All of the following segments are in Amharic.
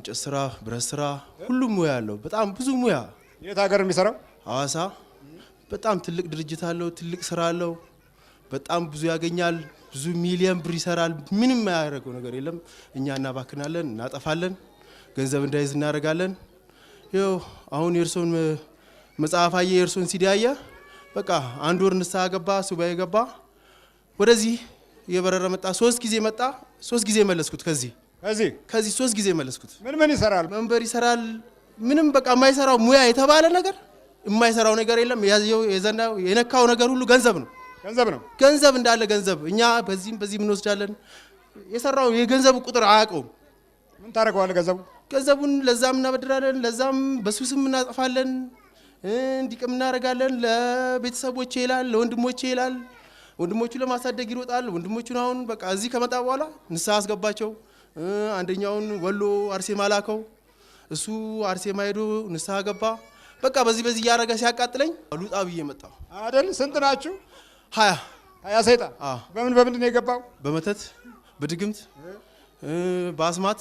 እንጨት ስራ፣ ብረት ስራ ሁሉም ሙያ አለው። በጣም ብዙ ሙያ። የት ሀገር የሚሰራው? ሐዋሳ በጣም ትልቅ ድርጅት አለው፣ ትልቅ ስራ አለው። በጣም ብዙ ያገኛል፣ ብዙ ሚሊዮን ብር ይሰራል። ምንም የማያደርገው ነገር የለም። እኛ እናባክናለን፣ እናጠፋለን፣ ገንዘብ እንዳይዝ እናደርጋለን። ይኸው አሁን የእርሶን መጽሐፍ አየ፣ የእርሶን ሲዲ አየ። በቃ አንድ ወር ንስሐ ገባ፣ ሱባኤ ገባ። ወደዚህ የበረረ መጣ። 3 ጊዜ መጣ፣ 3 ጊዜ መለስኩት። ከዚህ 3 ጊዜ መለስኩት። ምን ይሰራል? መንበር ይሰራል። ምንም በቃ የማይሰራው ሙያ የተባለ ነገር የማይሰራው ነገር የለም። ያየው የዘናው የነካው ነገር ሁሉ ገንዘብ ነው። ገንዘብ እንዳለ ገንዘብ። እኛ በዚህ ምን ወስዳለን? የሰራው የገንዘቡ ቁጥር አያውቀውም። ምን ታደርገዋለህ? ገንዘቡን ለዛም እናበድራለን፣ ለዛም በሱስም እናጠፋለን፣ እንዲቅም እናደርጋለን። ለቤተሰቦቼ ይላል፣ ለወንድሞቼ ይላል። ወንድሞቹ ለማሳደግ ይሮጣል። ወንድሞቹን አሁን በቃ እዚህ ከመጣ በኋላ ንስሐ አስገባቸው። አንደኛውን ወሎ አርሴማ ላከው። እሱ አርሴማ ሄዶ ንስሐ ገባ። በቃ በዚህ እያደረገ ሲያቃጥለኝ ሉጣ ብዬ መጣሁ አይደል? ስንት ናችሁ? 20 ሰይጣን። በምንድን ነው የገባው? በመተት፣ በድግምት፣ በአስማት።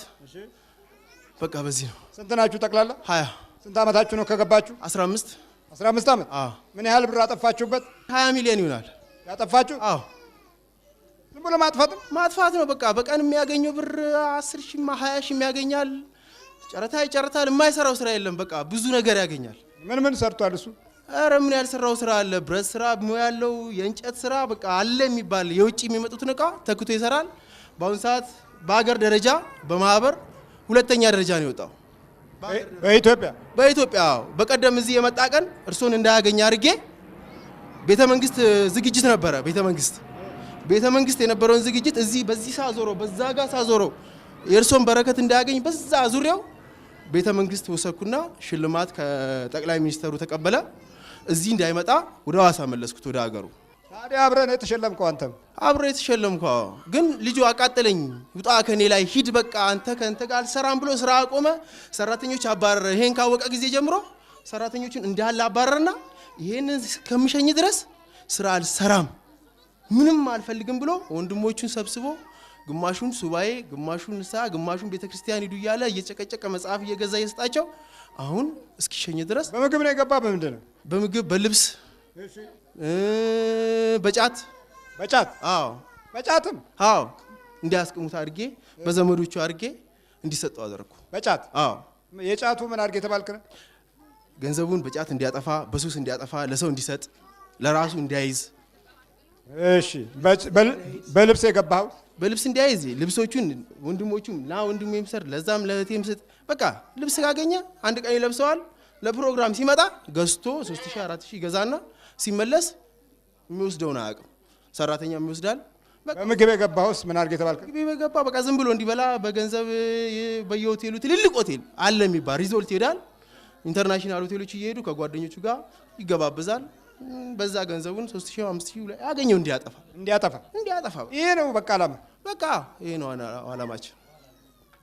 በቃ በዚህ ነው። ስንት ናችሁ ጠቅላላ? 20። ስንት አመታችሁ ነው ከገባችሁ? 15 አመት። ምን ያህል ብር አጠፋችሁበት? 20 ሚሊዮን ይሆናል ያጠፋችሁ? ዝም ብሎ ማጥፋት ነው። በቃ በቀን የሚያገኘው ብር 10 ሺህ 20 ሺህ ያገኛል። ጨረታ ይጨርታል። የማይሰራው ስራ የለም። በቃ ብዙ ነገር ያገኛል። ምን ሰርቷል እሱ? ኧረ ምን ያልሰራው ስራ አለ? ብረት ስራ ያለው፣ የእንጨት ስራ በቃ አለ የሚባል የውጭ የሚመጡትን እቃ ተክቶ ይሰራል። በአሁን ሰዓት በአገር ደረጃ በማህበር 2ኛ ደረጃ ነው የወጣው በኢትዮጵያ። በቀደም እዚህ የመጣ ቀን እርሶን እንዳያገኝ አድርጌ ቤተ መንግስት ዝግጅት ነበረ። ቤተ መንግስት የነበረውን ዝግጅት እዚህ በዚህ ሳዞሮ በዛ ጋር ሳዞሮ የእርሶን በረከት እንዳያገኝ በዛ ዙሪያው ቤተ መንግስት ወሰኩና ሽልማት ከጠቅላይ ሚኒስተሩ ተቀበለ። እዚህ እንዳይመጣ ወደ ሐዋሳ መለስኩት ወደ ሀገሩ። ታዲያ አብረን የተሸለምከው አንተም? አብረን የተሸለምከው ግን ልጁ አቃጠለኝ። ውጣ ከኔ ላይ ሂድ፣ በቃ አንተ ከንተ ጋር አልሰራም ብሎ ስራ አቆመ። ሰራተኞች አባረረ። ይሄን ካወቀ ጊዜ ጀምሮ ሰራተኞችን እንዳለ አባረረና ይሄንን ከሚሸኝ ድረስ ስራ አልሰራም፣ ምንም አልፈልግም ብሎ ወንድሞቹን ሰብስቦ ግማሹን ሱባኤ፣ ግማሹን ንስሐ፣ ግማሹን ቤተክርስቲያን ሂዱ እያለ እየጨቀጨቀ መጽሐፍ እየገዛ እየሰጣቸው አሁን እስኪሸኝ ድረስ። በምግብ ነው የገባ? በምንድን ነው? በምግብ፣ በልብስ፣ በጫት። በጫትም እንዲያስቀሙት አድርጌ በዘመዶቹ አድርጌ እንዲሰጡ አደረኩ። በጫት? የጫቱ ምን አድርጌ ተባልክ? ገንዘቡን በጫት እንዲያጠፋ፣ በሱስ እንዲያጠፋ፣ ለሰው እንዲሰጥ፣ ለራሱ እንዲያይዝ። እሺ። በልብስ የገባው? በልብስ እንዲያይዝ ልብሶቹን ወንድሞቹም ወንድሜም ሰር ለዛም ለእህቴም ስጥ። በቃ ልብስ ካገኘ አንድ ቀን ይለብሰዋል። ለፕሮግራም ሲመጣ ገዝቶ 3000 4000 ይገዛና ሲመለስ የሚወስደውን አያውቅም። ሰራተኛም ይወስዳል። በምግብ የገባውስ ምን አድርጌ ተባልክ? ምግብ የገባ በቃ ዝም ብሎ እንዲበላ በገንዘብ በየሆቴሉ ትልልቅ ሆቴል አለ የሚባል ሪዞርት ይሄዳል። ኢንተርናሽናል ሆቴሎች እየሄዱ ከጓደኞቹ ጋር ይገባበዛል። በዛ ገንዘቡን 3000 5000 ላይ ያገኘው እንዲያጠፋ። ይሄ ነው በቃ ዓላማ። በቃ ይሄ ነው ዓላማችን።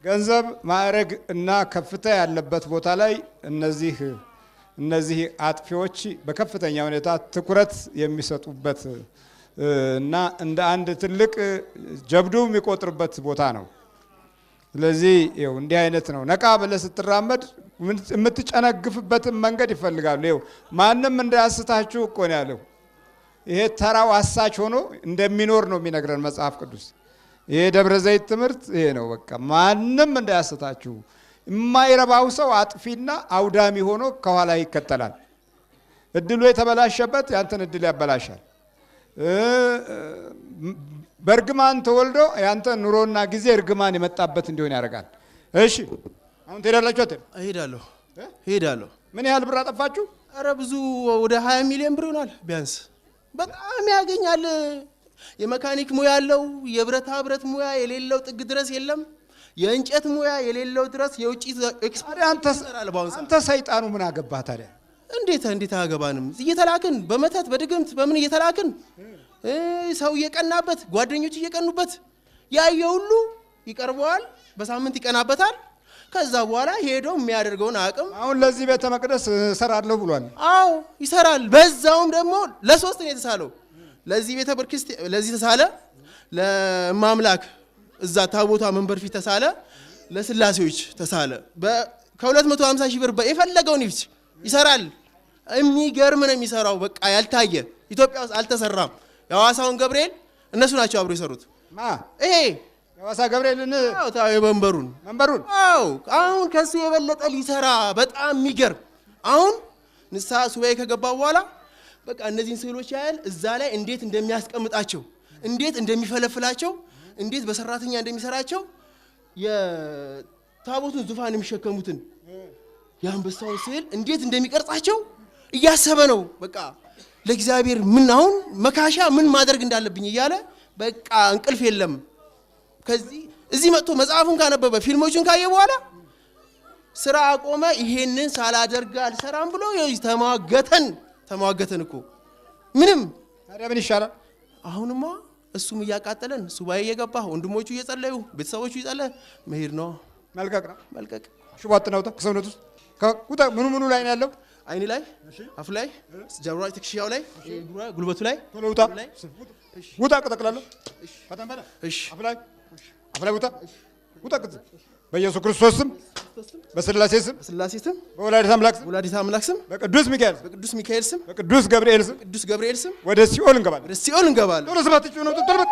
ገንዘብ፣ ማዕረግ እና ከፍታ ያለበት ቦታ ላይ እነዚህ አጥፊዎች በከፍተኛ ሁኔታ ትኩረት የሚሰጡበት እና እንደ አንድ ትልቅ ጀብዱ የሚቆጥርበት ቦታ ነው። ስለዚህ ይኸው እንዲህ አይነት ነው። ነቃ ብለህ ስትራመድ የምትጨነግፍበትን መንገድ ይፈልጋሉ። ይኸው ማንም እንዳያስታችሁ እኮ ነው ያለው። ይሄ ተራው አሳች ሆኖ እንደሚኖር ነው የሚነግረን መጽሐፍ ቅዱስ። ይሄ ደብረ ዘይት ትምህርት ይሄ ነው። በቃ ማንም እንዳያስታችሁ። የማይረባው ሰው አጥፊና አውዳሚ ሆኖ ከኋላ ይከተላል። እድሉ የተበላሸበት ያንተን እድል ያበላሻል። በእርግማን ተወልዶ ያንተ ኑሮና ጊዜ እርግማን የመጣበት እንዲሆን ያደርጋል። እሺ አሁን ትሄዳላችሁ? እሄዳለሁ። ምን ያህል ብር አጠፋችሁ? ኧረ ብዙ ወደ 20 ሚሊዮን ብር ይሆናል ቢያንስ። በጣም ያገኛል። የመካኒክ ሙያ ያለው፣ የብረታ ብረት ሙያ የሌለው ጥግ ድረስ የለም። የእንጨት ሙያ የሌለው ድረስ የውጪ ኤክስፖርት። አንተ ሰይጣኑ ምን አገባህ ታዲያ? እንዴት አገባንም? እየተላክን በመተት በድግምት በምን እየተላክን ሰው እየቀናበት ጓደኞች እየቀኑበት ያየ ሁሉ ይቀርበዋል። በሳምንት ይቀናበታል። ከዛ በኋላ ሄዶ የሚያደርገውን አቅም አሁን ለዚህ ቤተ መቅደስ እሰራለሁ ብሏል። አዎ ይሰራል። በዛውም ደግሞ ለ3 ነው የተሳለው። ለዚህ ቤተ ክርስቲያን ለዚህ ተሳለ፣ ለማምላክ እዛ ታቦቷ መንበር ፊት ተሳለ፣ ለስላሴዎች ተሳለ። ከ250 ሺህ ብር የፈለገውን ይሰራል። የሚገርም ነው የሚሰራው። በቃ ያልታየ ኢትዮጵያ ውስጥ አልተሰራም። የሐዋሳውን ገብርኤል እነሱ ናቸው አብሮ የሰሩት። ይሄ የሐዋሳ ገብርኤልን መንበሩን አዎ፣ አሁን ከሱ የበለጠ ሊሰራ በጣም የሚገርም አሁን ንስሐ ሱባኤ ከገባ በኋላ በቃ እነዚህን ስዕሎች ያያል። እዛ ላይ እንዴት እንደሚያስቀምጣቸው፣ እንዴት እንደሚፈለፍላቸው፣ እንዴት በሰራተኛ እንደሚሰራቸው የታቦቱን ዙፋን የሚሸከሙትን የአንበሳውን ስዕል እንዴት እንደሚቀርጻቸው እያሰበ ነው። በቃ ለእግዚአብሔር ምን አሁን መካሻ ምን ማድረግ እንዳለብኝ እያለ በቃ እንቅልፍ የለም። ከዚህ እዚህ መጥቶ መጽሐፉን ካነበበ ፊልሞቹን ካየ በኋላ ስራ አቆመ። ይሄንን ሳላደርግ አልሰራም ብሎ ተሟገተን እኮ ምንም። ታዲያ ምን ይሻላል? አሁንማ እሱም እያቃጠለን ሱባኤ እየገባ ወንድሞቹ እየጸለዩ ቤተሰቦቹ እየጸለዩ መሄድ ነው። መልቀቅ ሽቧጥ ነው ከሰውነቱ ከቁጣ ምኑ ላይ ነው ያለው? አይኒ ላይ፣ አፍ ላይ፣ ጀርባ ላይ፣ ትከሻው ላይ፣ ጉልበቱ ላይ ውጣ ቀጠቅላለሁ። እሺ አፍ ላይ ውጣ በኢየሱስ ክርስቶስ ስም በስላሴ ስም በወላዲተ አምላክ ስም በቅዱስ ሚካኤል ስም በቅዱስ ገብርኤል ስም ወደ ሲኦል እንገባለን። ቶሎ ስራት ነው ተልበት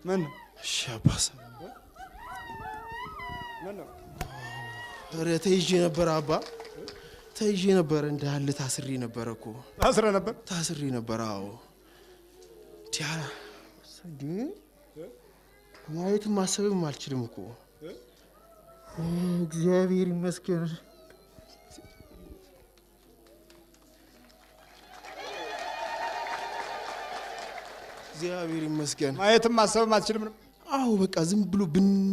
ምን ሻባስ ተይዤ ነበር አባ ተይዤ ነበር። እንዳለ ታስሬ ነበር እኮ ታስሬ ነበር። አዎ ቲያራ ማየትም ማሰብም አልችልም እኮ እግዚአብሔር ይመስገን። እግዚአብሔር ይመስገን። ማየትም ማሰብም አልችልም ነው። አዎ በቃ ዝም ብሎ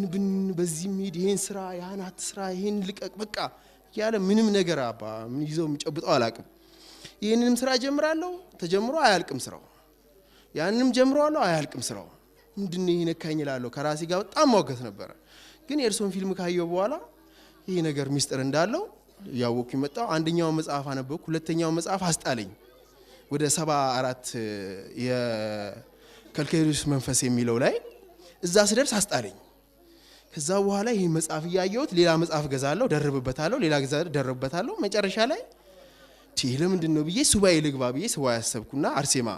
ብን በዚህ ሄድ ይሄን ስራ ያን አትስራ ይሄን ልቀቅ በቃ ያለ ምንም ነገር አባ ምን ይዘው የሚጨብጠው አላውቅም። ይሄንንም ስራ ጀምራለሁ ተጀምሮ አያልቅም ስራው፣ ያንንም ጀምሯለሁ አያልቅም ስራው። ምንድነው ይሄ ነካኝ እላለሁ። ከራሴ ጋር በጣም ማውገት ነበር። ግን የእርሶን ፊልም ካየው በኋላ ይሄ ነገር ሚስጥር እንዳለው ያወኩኝ መጣው። አንደኛው መጽሐፍ አነበብኩ፣ ሁለተኛው መጽሐፍ አስጣለኝ። ወደ 74 የከልኬሉስ መንፈስ የሚለው ላይ እዛ ስደርስ አስጣለኝ። ከዛ በኋላ ይሄ መጽሐፍ ያየሁት ሌላ መጽሐፍ ገዛለሁ ደርብበታለሁ፣ ሌላ ገዛ ደርብበታለሁ። መጨረሻ ላይ ለምንድን ነው ብዬ ሱባኤ ልግባ ብዬ ሱባኤ ያሰብኩና አርሴማ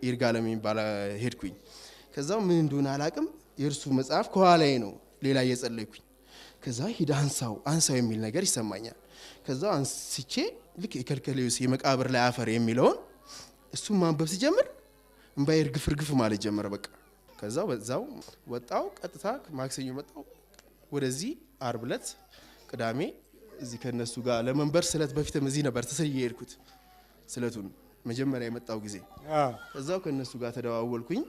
ይርጋለም የሚባል ሄድኩኝ። ከዛው ምን እንደሆነ አላቅም የእርሱ መጽሐፍ ከኋላዬ ነው ሌላ እየጸለይኩኝ። ከዛ ሂድ አንሳው የሚል ነገር ይሰማኛል። ከዛው አንስቼ ልክ የከልኬሉስ የመቃብር ላይ አፈር የሚለውን እሱን ማንበብ ሲጀምር እንባዬ እርግፍ ማለት ጀመረ። በቃ ከዛው በዛው ወጣው። ቀጥታ ማክሰኞ መጣው ወደዚህ፣ ዓርብ ዕለት ቅዳሜ እዚህ ከነሱ ጋር ለመንበር ስለት በፊትም እዚህ ነበር ተሰይዬ ሄድኩት ስለቱን መጀመሪያ የመጣው ጊዜ። ከዛው ከነሱ ጋር ተደዋወልኩኝ።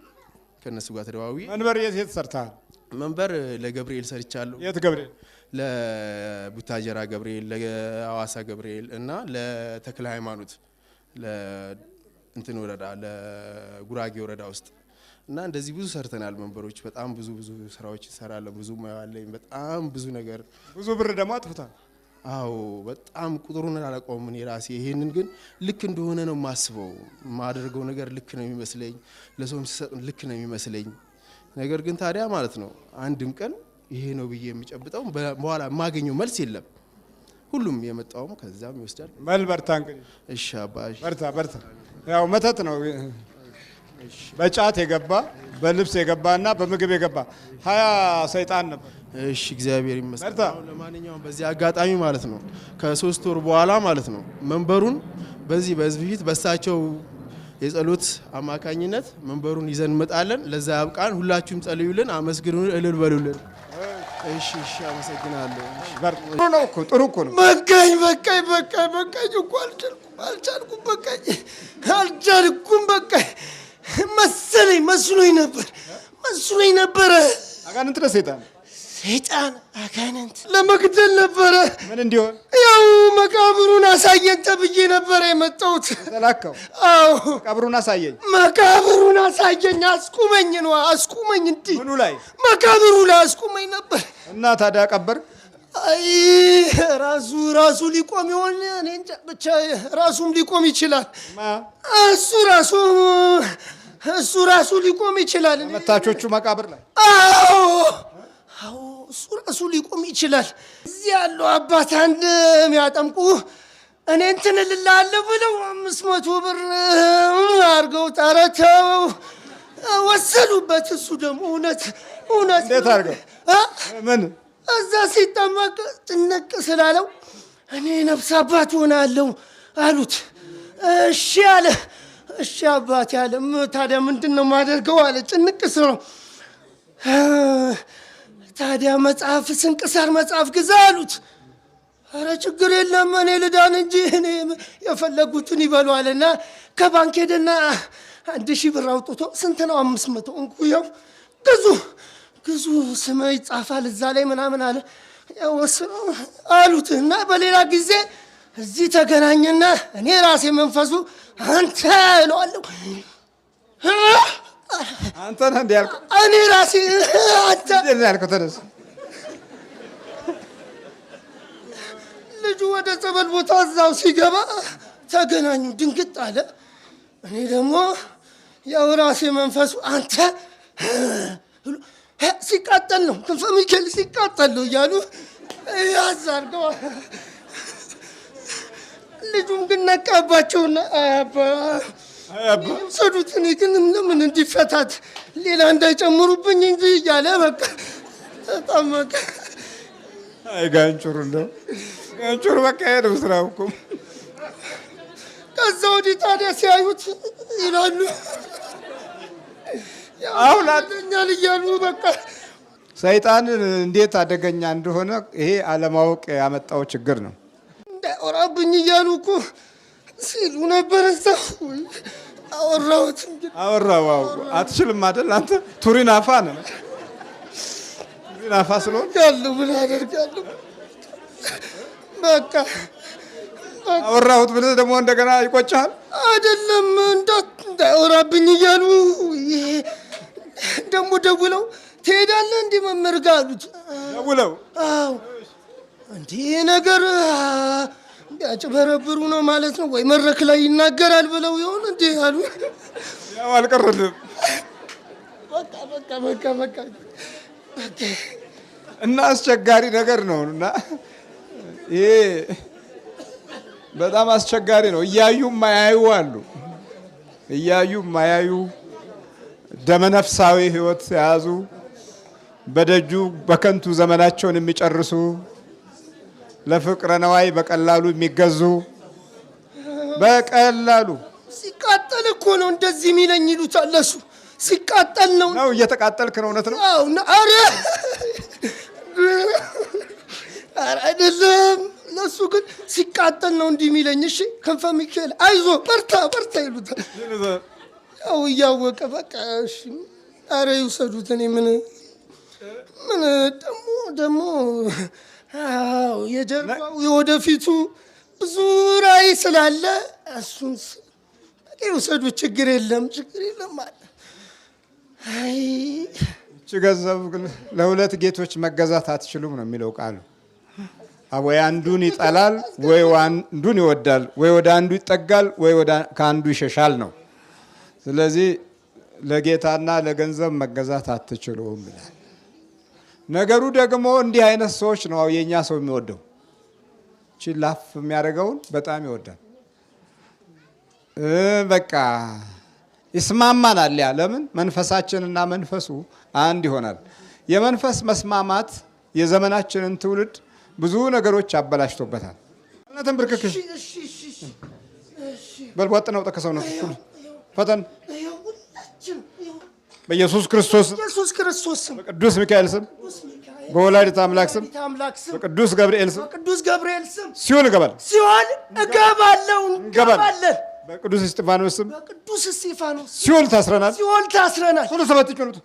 ከነሱ ጋር ተደዋዊ መንበር የት ሰርታል? መንበር ለገብርኤል ሰርቻለሁ። የት ገብርኤል? ለቡታጀራ ገብርኤል፣ ለሐዋሳ ገብርኤል እና ለተክለ ሃይማኖት እንትን ወረዳ ለጉራጌ ወረዳ ውስጥ እና እንደዚህ ብዙ ሰርተናል መንበሮች። በጣም ብዙ ስራዎች ይሰራል። ብዙ ማያለኝ በጣም ብዙ ነገር ብዙ ብር ደግሞ አጥፍታል። አዎ በጣም ቁጥሩን አላውቀውም እኔ ራሴ። ይሄንን ግን ልክ እንደሆነ ነው የማስበው። የማደርገው ነገር ልክ ነው የሚመስለኝ፣ ለሰውም ሲሰጥ ልክ ነው የሚመስለኝ። ነገር ግን ታዲያ ማለት ነው አንድም ቀን ይሄ ነው ብዬ የሚጨብጠው በኋላ የማገኘው መልስ የለም። ሁሉም የመጣውም ከዛም ይወስዳል። በርታ እንግዲህ። እሺ አባ በርታ። ያው መተት ነው። በጫት የገባ በልብስ የገባና በምግብ የገባ 20 ሰይጣን ነበር። እሺ እግዚአብሔር ይመስገን። ለማንኛውም በዚህ አጋጣሚ ማለት ነው ከ3 ወር በኋላ ማለት ነው መንበሩን በዚህ በህዝብ ፊት በሳቸው የጸሎት አማካኝነት መንበሩን ይዘን እንመጣለን። ለዛ ያብቃን። ሁላችሁም ጸልዩልን፣ አመስግኑን፣ እልል በሉልን። እሺ አመሰግናለሁ። ጥሩ እኮ ነው። በቃኝ እኮ አልቻልኩም። በቃኝ መስሎኝ ነበረ። አጋንንት ነው ሰይጣን አጋንንት ለመግደል ነበረ። ምን እንዲሆን? ያው መቃብሩን አሳየን ተብዬ ነበረ የመጣሁት። ተላከው? አዎ መቃብሩን አሳየኝ። መቃብሩን አሳየኝ። አስቁመኝ ነው አስቁመኝ። እንዴ ምኑ ላይ? መቃብሩ ላይ አስቁመኝ ነበር። እና ታዲያ ቀበር? አይ ራሱ ሊቆም ይሆን? እኔ እንጃ። ብቻ ራሱም ሊቆም ይችላል። እሱ ራሱ ሊቆም ይችላል። መታቾቹ መቃብር ላይ? አዎ እሱ ራሱ ሊቆም ይችላል። እዚህ ያለው አባት አንድ የሚያጠምቁ እኔ እንትን እልልሃለሁ ብለው 500 ብር አድርገው ጠረተው ወሰዱበት። እሱ ደግሞ እውነት እንዴት አድርገው? ምን እዛ ሲጠመቅ ጭንቅ ስላለው እኔ ነፍስ አባት ሆናለሁ አሉት። እሺ አለ። እሺ አባት ያለ ታዲያ ምንድን ነው የማደርገው አለ። ጭንቅ ስለው ታዲያ መጽሐፍ ስንክሳር መጽሐፍ ግዛ አሉት። አረ ችግር የለም እኔ ልዳን እንጂ እኔ የፈለጉትን ይበሉ አለና ከባንክ ሄደና 1000 ብር አውጥቶ ስንት ነው? 500 እንኩ ያው ግዙ ስም ይጻፋል እዛ ላይ ምናምን አለ። ያው ወስነው አሉት እና በሌላ ጊዜ እዚህ ተገናኘና እኔ ራሴ መንፈሱ አንተ እለዋለሁ። አንተ ነህ እንዴ ያልከው? እኔ ራሴ አንተ እንዴ ያልከው? ተነስ። ልጁ ወደ ጸበል ቦታ እዛው ሲገባ ተገናኙ። ድንግጥ አለ። እኔ ደግሞ ያው ራሴ መንፈሱ አንተ ሲቃጠል ነው ክንፈ ሚካኤል ሲቃጠል ነው እያሉ ያዝ አድርገው ልጁም ግን ነቃባቸውና አባ ሰዱት። እኔ ግን ለምን እንዲፈታት ሌላ እንዳይጨምሩብኝ እንጂ እያለ በቃ ተጣመቀ። አይ ጋንቹር ነው ጋንቹር በቃ ሄደው ስራው እኮ። ከዛ ወዲህ ታዲያ ሲያዩት ይላሉ አሁን አደኛል እያሉ በቃ ሰይጣን እንዴት አደገኛ እንደሆነ ይሄ አለማወቅ ያመጣው ችግር ነው። እንዳያወራብኝ እያሉ እኮ ሲሉ ነበር። እዛው አወራሁት። አወራው አትችልም አይደል አንተ? ቱሪን አፋ ነህ። ቱሪን አፋ ስለሆነ ያለው ምን አደርጋለሁ? በቃ አወራሁት ብለህ ደግሞ እንደገና ይቆጭሃል። አይደለም እንዳያወራብኝ እያሉ ደግሞ ደውለው ትሄዳለህ እንዲህ መምህር ጋር አሉት። ደውለው? አዎ እንዲህ ነገር ያጭበረብሩ ነው ማለት ነው ወይ መድረክ ላይ ይናገራል ብለው ይሆን እንዴ አሉ። ያው አልቀረልም። በቃ እና አስቸጋሪ ነገር ነው። እና ይሄ በጣም አስቸጋሪ ነው። እያዩ ማያዩ አሉ። እያዩ ማያዩ ደመነፍሳዊ ህይወት የያዙ በደጁ በከንቱ ዘመናቸውን የሚጨርሱ ለፍቅረ ነዋይ በቀላሉ የሚገዙ በቀላሉ ሲቃጠል እኮ ነው እንደዚህ የሚለኝ ይሉታል። ለሱ ሲቃጠል ነው እየተቃጠልክ ነው። እውነት ነው። አዎ አረ አይደለም ለሱ ግን ሲቃጠል ነው እንዲህ የሚለኝ። እሺ ክንፈ ሚካኤል አይዞ በርታ ይሉታል። ያው እያወቀ በቃ እሺ አረ ይውሰዱት። እኔ ምን ደግሞ አዎ የጀርባው የወደፊቱ ብዙ ራዕይ ስላለ እሱን ይውሰዱት። ችግር የለም አለ። አይ እቺ ገንዘብ ግን ለሁለት ጌቶች መገዛት አትችሉም ነው የሚለው ቃሉ። ወይ አንዱን ይጠላል ወይ አንዱን ይወዳል፣ ወይ ወደ አንዱ ይጠጋል ወይ ከአንዱ ይሸሻል ነው። ስለዚህ ለጌታና ለገንዘብ መገዛት አትችሉም ይላል። ነገሩ ደግሞ እንዲህ አይነት ሰዎች ነው የኛ ሰው የሚወደው። እቺ ላፍ የሚያደርገውን በጣም ይወዳል። በቃ ይስማማናል። ያ ለምን መንፈሳችንና መንፈሱ አንድ ይሆናል። የመንፈስ መስማማት የዘመናችንን ትውልድ ብዙ ነገሮች አበላሽቶበታል። እናንተም ብርክክ በልቧጥ ነው ተከሰው ነው ፈተን በኢየሱስ ክርስቶስ ስም በቅዱስ ሚካኤል ስም በወላዲተ አምላክ ስም በቅዱስ ገብርኤል ስም ሲኦል እገባለሁ። በቅዱስ እስጢፋኖስ ስም ሲኦል ታስረናል። ቶሎ ሰባት ይጭኑት።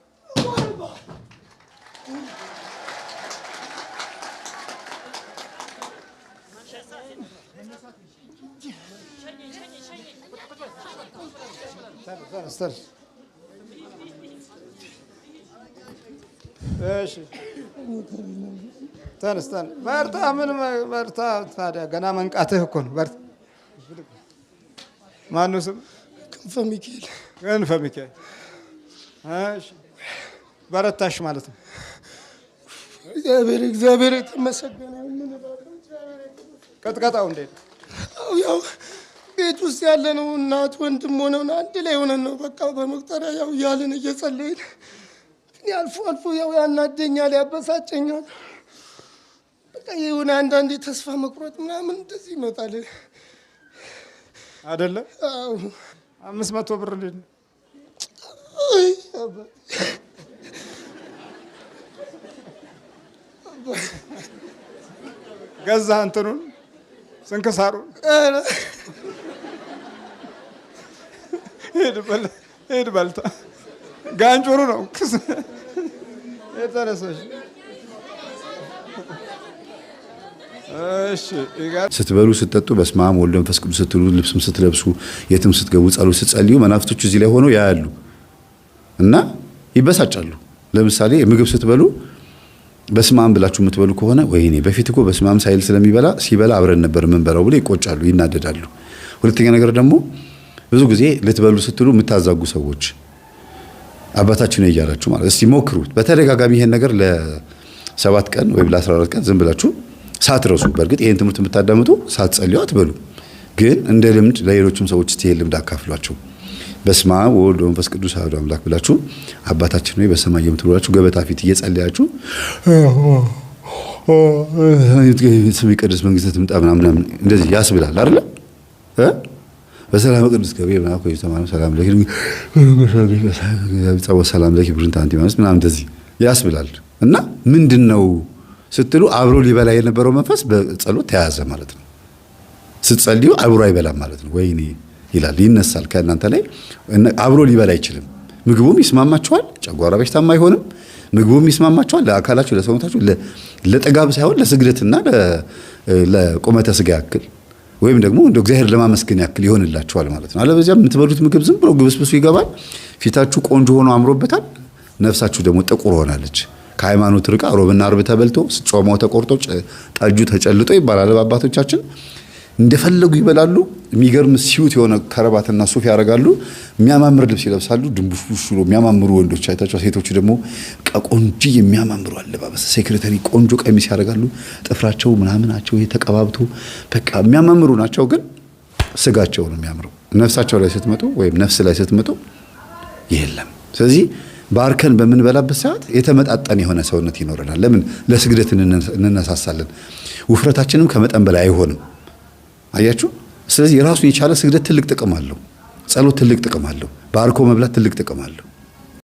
እሺ ተነስ በርታ። ምን በርታ ታዲያ ገና መንቃትህ እኮ ነው። በርታ። ማነው ስም? ክንፈ ሚካኤል። ክንፈ ሚካኤል። እሺ በረታሽ ማለት ነው። እግዚአብሔር የተመሰገነ ይሁን። ቅጥቀጣው እንዴት? ያው ቤት ውስጥ ያለ ነው። እናት ወንድም ሆነን አንድ ላይ ሆነን ነው በቃ በመቁጠሪያ ያው እያልን እየጸለይን፣ ግን አልፎ አልፎ ያው ያናደኛል፣ ያበሳጨኛል። በቃ የሆነ አንዳንዴ ተስፋ መቁረጥ ምናምን እንደዚህ ይመጣል አይደለ? አዎ 500 ብር እንዴት ነው? ገዛህ እንትኑን ስንክሳሩን? ሄድ በልታ ጋንጮሩ ነው የተነሳሽ። ስትበሉ ስትጠጡ በስመ አብ ወወልድ ወመንፈስ ቅዱስ ስትሉ፣ ልብስም ስትለብሱ፣ የትም ስትገቡ፣ ጸሎት ስትጸልዩ መናፍስቶቹ እዚህ ላይ ሆነው ያያሉ እና ይበሳጫሉ። ለምሳሌ ምግብ ስትበሉ በስመ አብ ብላችሁ የምትበሉ ከሆነ ወይኔ በፊት እኮ በስመ አብ ሳይል ሲበላ አብረን ነበር የምንበላው ብለው ይቆጫሉ፣ ይናደዳሉ። ሁለተኛ ነገር ደግሞ ብዙ ጊዜ ልትበሉ ስትሉ የምታዛጉ ሰዎች አባታችን ነው እያላችሁ ማለት እስቲ ሞክሩት በተደጋጋሚ ይሄን ነገር ለ7 ቀን ወይም ለ14 ቀን ዝም ብላችሁ ሳትረሱ። በእርግጥ ይሄን ትምህርት የምታዳምጡ ሳትጸልዩ አትበሉ፣ ግን እንደ ልምድ ለሌሎችም ሰዎች እስቲ ይሄን ልምድ አካፍሏቸው። በስመ አብ ወወልድ ወመንፈስ ቅዱስ አሐዱ አምላክ ብላችሁ አባታችን ሆይ በሰማይ የምትኖራችሁ ገበታ ፊት እየጸለያችሁ ስምህ ይቀደስ መንግስትህ ትምጣ ምናምን እንደዚህ ያስብላል አይደል? በሰላም ቅዱስ ገብርኤል ምናምን ቆይቶ ማለት ሰላም ለኪ ሰላም ለኪ ብሩን ታንቲ ማለት ምናምን እንደዚህ ያስብላል። እና ምንድነው ስትሉ አብሮ ሊበላ የነበረው መንፈስ በጸሎት ተያዘ ማለት ነው። ስትጸልዩ አብሮ አይበላም ማለት ነው። ወይኔ ይላል ይነሳል ከእናንተ ላይ አብሮ ሊበላ አይችልም። ምግቡም ይስማማችኋል፣ ጨጓራ በሽታም አይሆንም። ምግቡም ይስማማችኋል ለአካላችሁ፣ ለሰውነታችሁ ለጥጋብ ሳይሆን ለስግደትና ለቁመተ ስጋ ያክል ወይም ደግሞ እንደ እግዚአብሔር ለማመስገን ያክል ይሆንላችኋል ማለት ነው። አለበለዚያ የምትበሉት ምግብ ዝም ብሎ ግብስብሱ ይገባል። ፊታችሁ ቆንጆ ሆኖ አምሮበታል፣ ነፍሳችሁ ደግሞ ጥቁር ሆናለች። ከሃይማኖት ርቃ ሮብና ዓርብ ተበልቶ ጾማው ተቆርጦ ጠጁ ተጨልጦ ይባላል አባቶቻችን። እንደፈለጉ ይበላሉ። የሚገርም ሲዩት የሆነ ከረባትና ሱፍ ያደርጋሉ። የሚያማምር ልብስ ይለብሳሉ። ድንቡሽቡሽ ብሎ የሚያማምሩ ወንዶች አይታቸው፣ ሴቶቹ ደግሞ ቆንጆ የሚያማምሩ አለባበስ ሴክሬታሪ ቆንጆ ቀሚስ ያደርጋሉ። ጥፍራቸው ምናምናቸው ተቀባብቶ በቃ የሚያማምሩ ናቸው። ግን ስጋቸው ነው የሚያምረው። ነፍሳቸው ላይ ስትመጡ ወይም ነፍስ ላይ ስትመጡ የለም። ስለዚህ ባርከን በምንበላበት ሰዓት የተመጣጠነ የሆነ ሰውነት ይኖረናል። ለምን? ለስግደት እንነሳሳለን። ውፍረታችንም ከመጠን በላይ አይሆንም። አያችሁ። ስለዚህ የራሱን የቻለ ስግደት ትልቅ ጥቅም አለው። ጸሎት ትልቅ ጥቅም አለው። ባርኮ መብላት ትልቅ ጥቅም አለው።